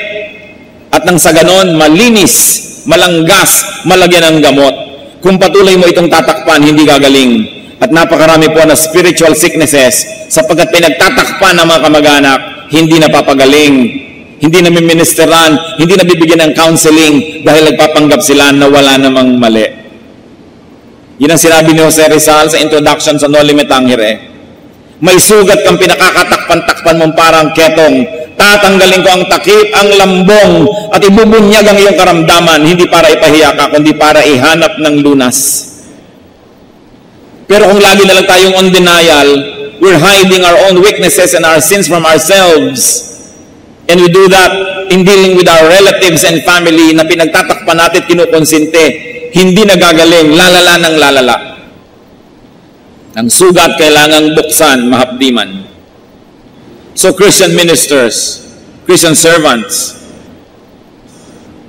Speaker 1: at nang sa ganon malinis, malanggas, malagyan ng gamot. Kung patuloy mo itong tatakpan, hindi gagaling. At napakarami po na spiritual sicknesses sapagkat pinagtatakpan ng mga kamag-anak, hindi napapagaling, hindi namiministeran, hindi nabibigyan ng counseling dahil nagpapanggap sila na wala namang mali. Yun ang sinabi ni Jose Rizal sa introduction sa No Limit Tangere. May sugat kang pinakakatakpan-takpan mong parang ketong. Tatanggalin ko ang takip, ang lambong, at ibubunyag ang iyong karamdaman, hindi para ipahiya ka, kundi para ihanap ng lunas. Pero kung lagi na lang tayong on denial, we're hiding our own weaknesses and our sins from ourselves. And we do that in dealing with our relatives and family na pinagtatakpan natin, kinukonsinte, hindi nagagaling, lalala ng lalala. Ang sugat kailangang buksan, mahapdiman. So Christian ministers, Christian servants,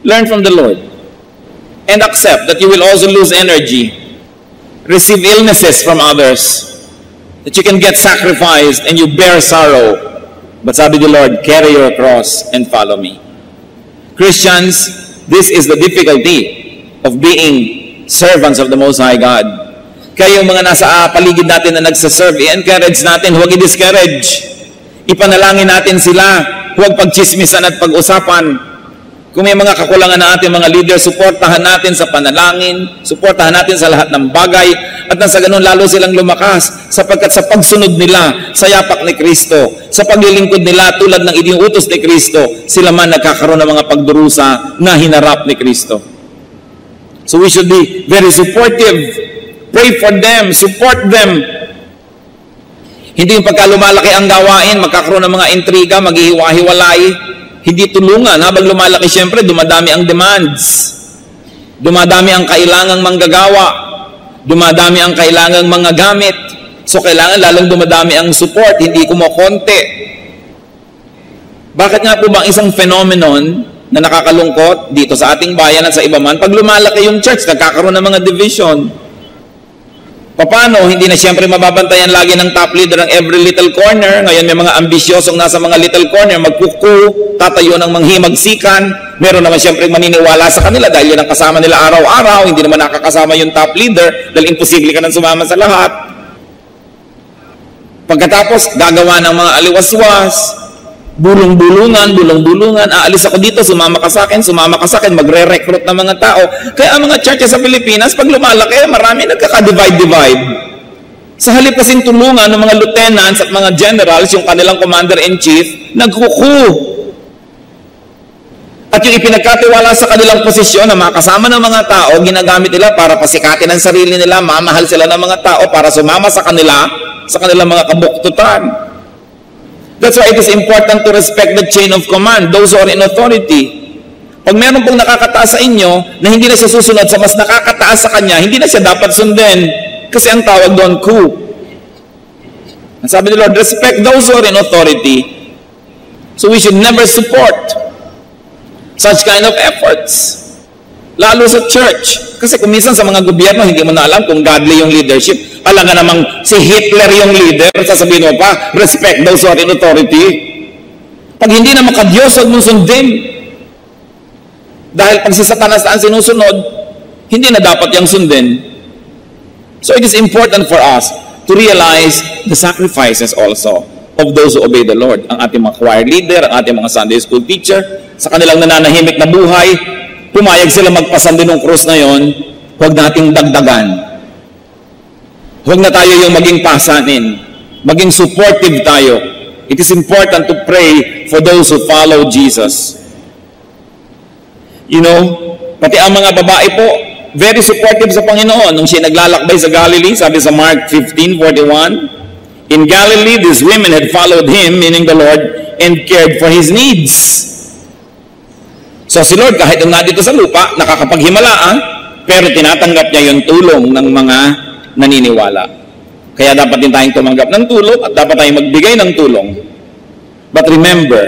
Speaker 1: learn from the Lord and accept that you will also lose energy, receive illnesses from others, that you can get sacrificed and you bear sorrow. But sabi the Lord, carry your cross and follow me. Christians, this is the difficulty of being servants of the Most High God. Kaya yung mga nasa paligid natin na nagsaserve, i-encourage natin, huwag i-discourage. Ipanalangin natin sila, huwag pagchismisan at pag-usapan. Kung may mga kakulangan na ating mga leader, suportahan natin sa panalangin, suportahan natin sa lahat ng bagay, at nang sa ganun lalo silang lumakas, sapagkat sa pagsunod nila sa yapak ni Kristo, sa paglilingkod nila tulad ng iniutos ni Kristo, sila man nagkakaroon ng mga pagdurusa na hinarap ni Kristo. So we should be very supportive. Pray for them, support them. Hindi yung pagka lumalaki ang gawain, magkakaroon ng mga intriga, maghihiwa-hiwalay. Hindi tulungan. Habang lumalaki, siyempre, dumadami ang demands. Dumadami ang kailangang manggagawa. Dumadami ang kailangang mga gamit. So, kailangan lalong dumadami ang support, hindi kumokonti. Bakit nga po bang isang phenomenon na nakakalungkot dito sa ating bayan at sa iba man, pag lumalaki yung church, nagkakaroon ng mga division. Paano? Hindi na siyempre mababantayan lagi ng top leader ang every little corner. Ngayon may mga ambisyosong nasa mga little corner, magkuku, tatayo ng manghimagsikan. Meron naman siyempre maniniwala sa kanila dahil yun ang kasama nila araw-araw. Hindi naman nakakasama yung top leader dahil imposible ka nang sumama sa lahat. Pagkatapos, gagawa ng mga aliwaswas, bulong-bulungan, aalis ako dito, sumama ka sa akin, magre-recruit ng mga tao. Kaya ang mga churches sa Pilipinas, pag lumalaki, marami nagkaka-divide. Sa halip kasing tulungan ng mga lieutenants at mga generals, yung kanilang commander-in-chief, nagkuku. At yung ipinagkatiwala sa kanilang posisyon na makasama ng mga tao, ginagamit nila para pasikatin ang sarili nila, mamahal sila ng mga tao para sumama sa kanilang mga kabuktutan. That's why it is important to respect the chain of command, those who are in authority. Pag meron pong nakakataas sa inyo na hindi na siya susunod sa mas nakakataas sa kanya, hindi na siya dapat sundin. Kasi ang tawag doon, coup. Ang sabi ni Lord, respect those who are in authority. So we should never support such kind of efforts. Lalo sa church. Kasi kung minsan sa mga gobyerno, hindi mo na alam kung godly yung leadership. Alam nga namang si Hitler yung leader, sasabihin mo pa, respect those who are in authority. Pag hindi na makadiyos, huwag mong sundin. Dahil pag si Satanas ang sinusunod, hindi na dapat yung sundin. So it is important for us to realize the sacrifices also of those who obey the Lord. Ang ating mga choir leader, ang ating mga Sunday school teacher, sa kanilang nananahimik na buhay, pumayag sila magpasandi ng krus na yon, huwag nating dagdagan. Huwag na tayo yung maging pasanin. Maging supportive tayo. It is important to pray for those who follow Jesus. You know, pati ang mga babae po, very supportive sa Panginoon. Nung siya naglalakbay sa Galilee, sabi sa Mark 15:41, in Galilee, these women had followed him, meaning the Lord, and cared for his needs. So si Lord, kahit nung dito sa lupa, nakakapaghimalaan, pero tinatanggap niya yung tulong ng mga naniniwala. Kaya dapat din tayong tumanggap ng tulong at dapat tayong magbigay ng tulong. But remember,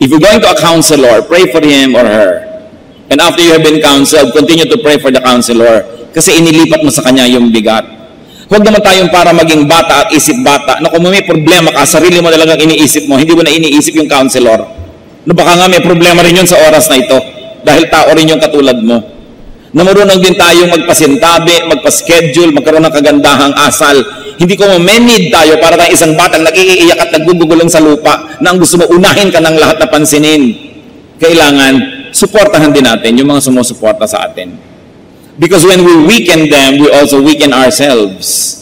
Speaker 1: if you're going to a counselor, pray for him or her. And after you have been counseled, continue to pray for the counselor kasi inilipat mo sa kanya yung bigat. Huwag naman tayong para maging bata at isip bata na kung may problema ka, sarili mo na lang ang iniisip mo, hindi mo na iniisip yung counselor. No, baka nga may problema rin yun sa oras na ito dahil tao rin yung katulad mo. Na marunong din tayong magpasintabi, magpa-schedule, magkaroon ng kagandahang asal. Hindi ko ma-need tayo para tayong isang batang nag-iiyak at naggugugulong sa lupa na ang gusto mo unahin ka ng lahat na pansinin. Kailangan, suportahan din natin yung mga sumusuporta sa atin. Because when we weaken them, we also weaken ourselves.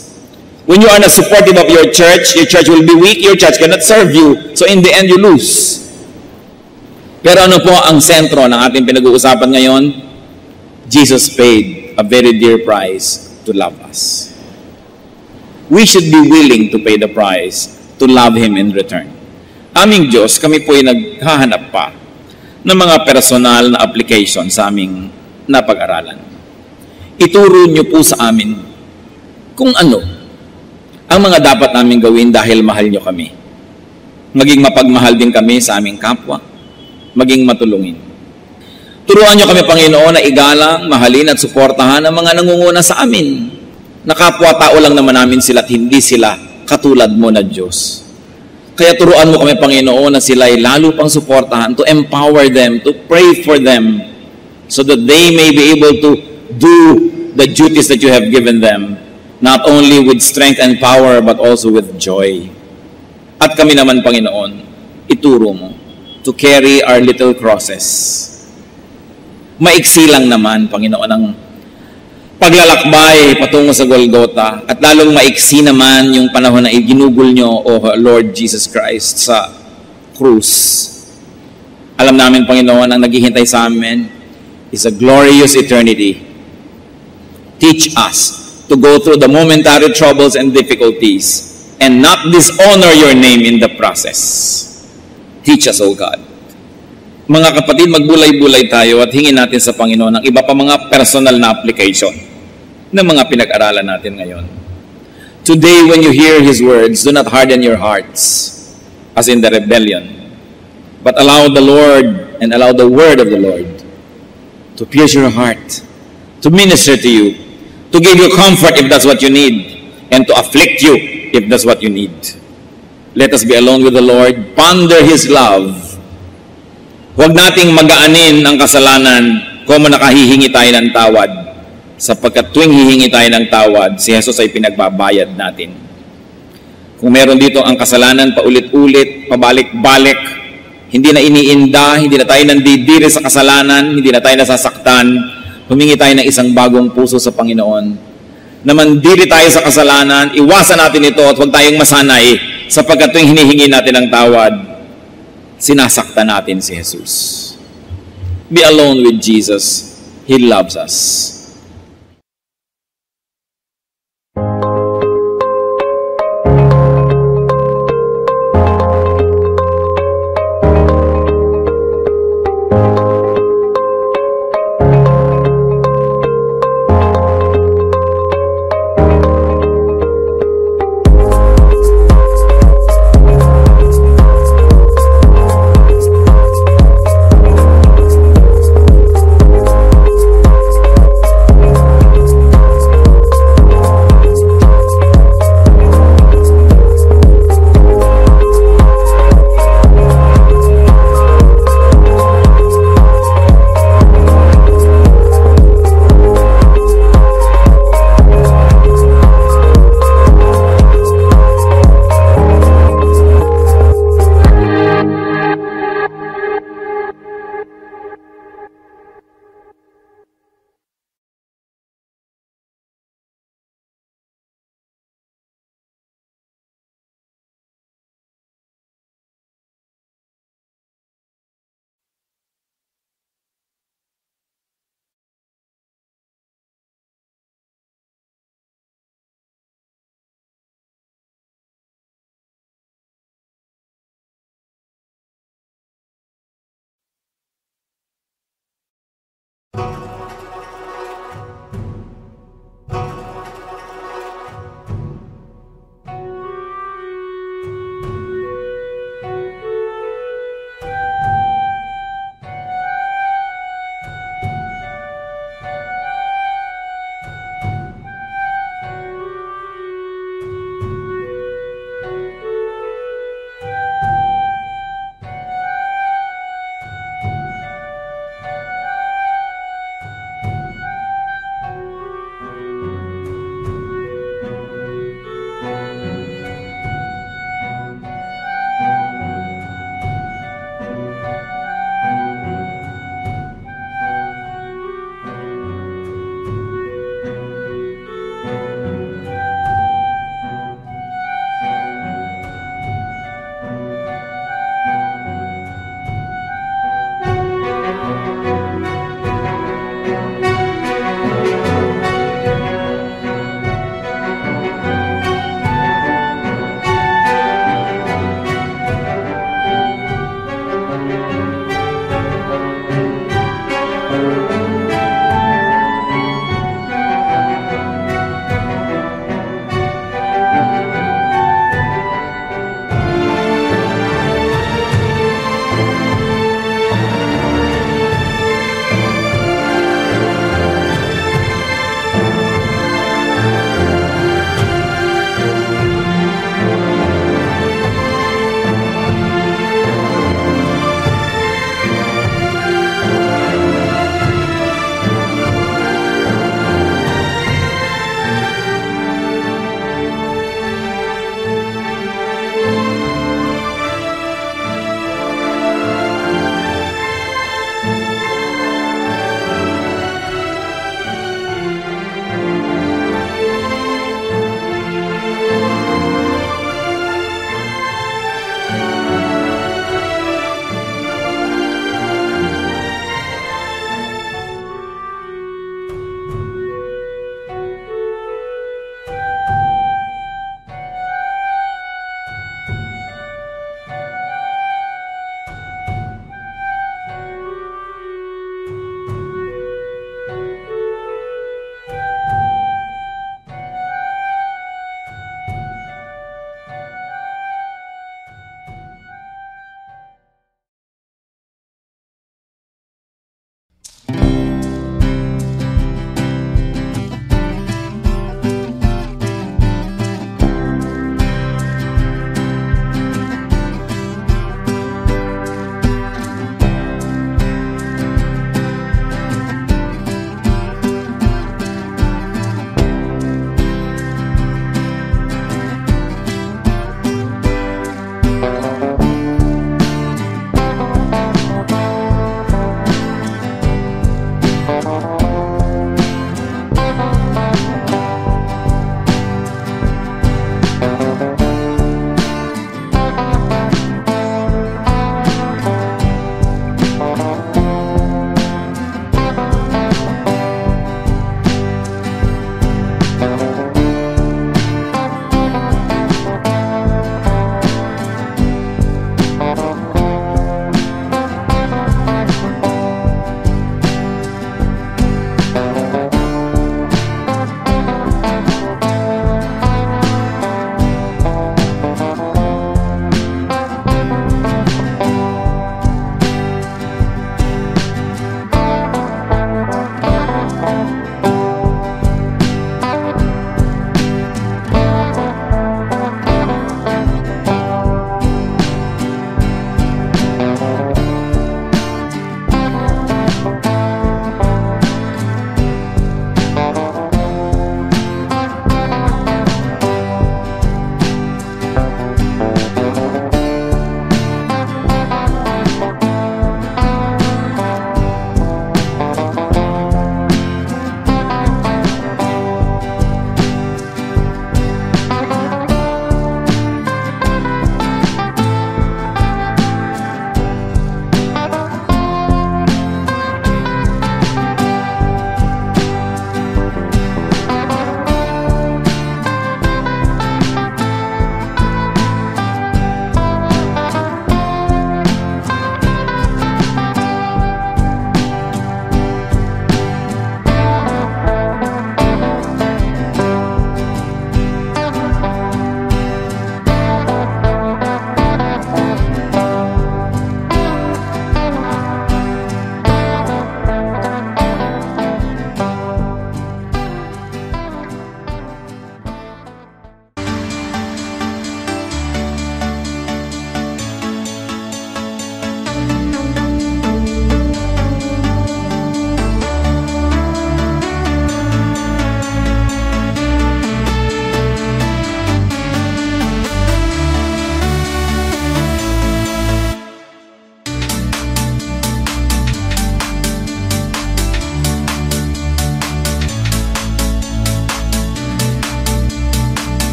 Speaker 1: When you are not supportive of your church will be weak, your church cannot serve you. So in the end, you lose. Pero ano po ang sentro ng ating pinag-uusapan ngayon? Jesus paid a very dear price to love us. We should be willing to pay the price to love Him in return. Aming Diyos, kami po ay naghahanap pa ng mga personal na application sa aming napag-aralan. Ituro niyo po sa amin kung ano ang mga dapat namin gawin dahil mahal niyo kami. Maging mapagmahal din kami sa aming kapwa, maging matulungin. Turuan niyo kami, Panginoon, na igalang, mahalin at suportahan ang mga nangunguna sa amin. Nakapwa-tao lang naman namin sila at hindi sila katulad mo na Diyos. Kaya turuan mo kami, Panginoon, na sila ay lalo pang suportahan, to empower them, to pray for them, so that they may be able to do the duties that you have given them, not only with strength and power, but also with joy. At kami naman, Panginoon, ituro mo to carry our little crosses. Maiksi lang naman, Panginoon, ang paglalakbay patungo sa Golgotha at lalong maiksi naman yung panahon na iginugol nyo, O Lord Jesus Christ, sa krus. Alam namin, Panginoon, ang naghihintay sa amin is a glorious eternity. Teach us to go through the momentary troubles and difficulties and not dishonor your name in the process. Teach us, O God. Mga kapatid, magbulay-bulay tayo at hingin natin sa Panginoon ang iba pa mga personal na application ng mga pinag-aralan natin ngayon. Today, when you hear His words, do not harden your hearts as in the rebellion, but allow the Lord and allow the word of the Lord to pierce your heart, to minister to you, to give you comfort if that's what you need, and to afflict you if that's what you need. Let us be alone with the Lord. Ponder His love. Huwag nating magaanin ang kasalanan kung nakahihingi tayo ng tawad. Sapagkat tuwing hihingi tayo ng tawad, si Jesus ay pinagbabayad natin. Kung meron dito ang kasalanan, paulit-ulit, pabalik-balik, hindi na iniinda, hindi na tayo nandidiri sa kasalanan, hindi na tayo nasasaktan, humingi tayo ng isang bagong puso sa Panginoon. Na mandiri tayo sa kasalanan, iwasan natin ito at huwag tayong masanay sapagkat tuwing hinihingi natin ang tawad, sinasaktan natin si Jesus. Be alone with Jesus. He loves us.